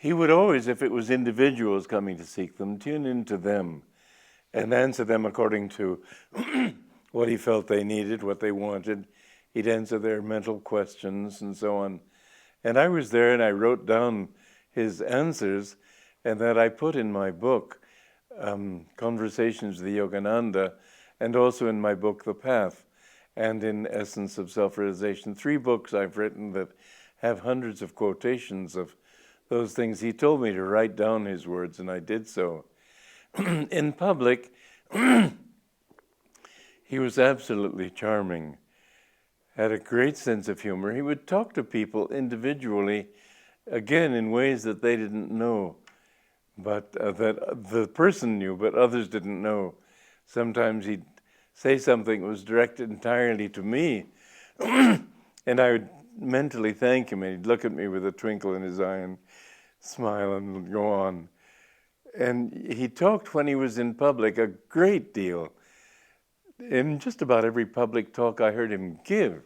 he would always, if it was individuals coming to seek them, tune into them and answer them according to what he felt they needed, what they wanted. He'd answer their mental questions and so on. And I was there and I wrote down his answers, and that I put in my book, Conversations with the Yogananda, and also in my book, The Path, and in Essence of Self-Realization. 3 books I've written that have hundreds of quotations of those things. He told me to write down his words, and I did so. In public, he was absolutely charming, had a great sense of humor. He would talk to people individually, again, in ways that they didn't know, but that the person knew, but others didn't know. Sometimes he'd say something that was directed entirely to me, and I would mentally thank him, and he'd look at me with a twinkle in his eye and smile and go on. And he talked when he was in public a great deal. In just about every public talk I heard him give,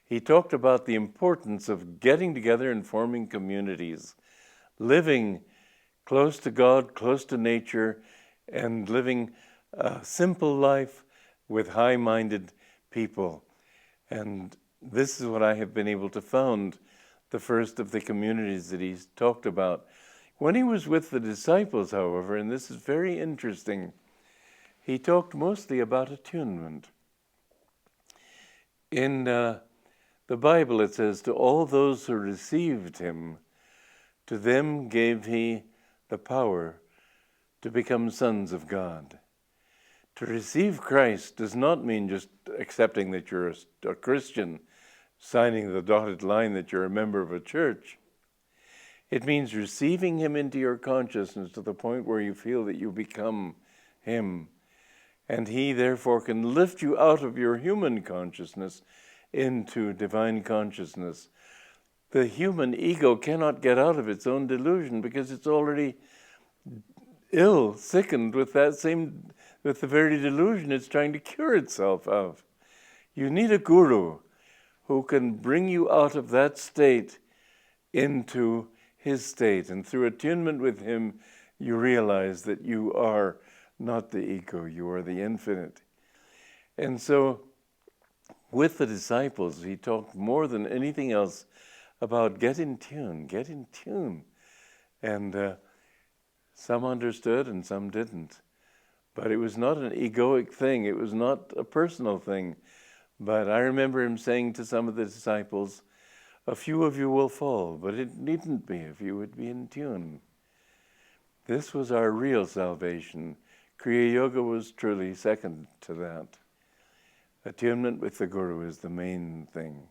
he talked about the importance of getting together and forming communities, living close to God, close to nature, and living a simple life with high-minded people. And this is what I have been able to found, the first of the communities that he's talked about. When he was with the disciples, however, and this is very interesting, he talked mostly about attunement. In the Bible it says, to all those who received him, to them gave he the power to become sons of God. To receive Christ does not mean just accepting that you're a Christian, signing the dotted line that you're a member of a church. It means receiving him into your consciousness to the point where you feel that you become him. And he, therefore, can lift you out of your human consciousness into divine consciousness. The human ego cannot get out of its own delusion because it's already ill, sickened with with the very delusion it's trying to cure itself of. You need a guru who can bring you out of that state into his state. And through attunement with him, you realize that you are not the ego, you are the infinite. And so, with the disciples, he talked more than anything else about get in tune, get in tune. And some understood and some didn't. But it was not an egoic thing, it was not a personal thing. But I remember him saying to some of the disciples, a few of you will fall, but it needn't be if you would be in tune. This was our real salvation. Kriya Yoga was truly second to that. Attunement with the Guru is the main thing.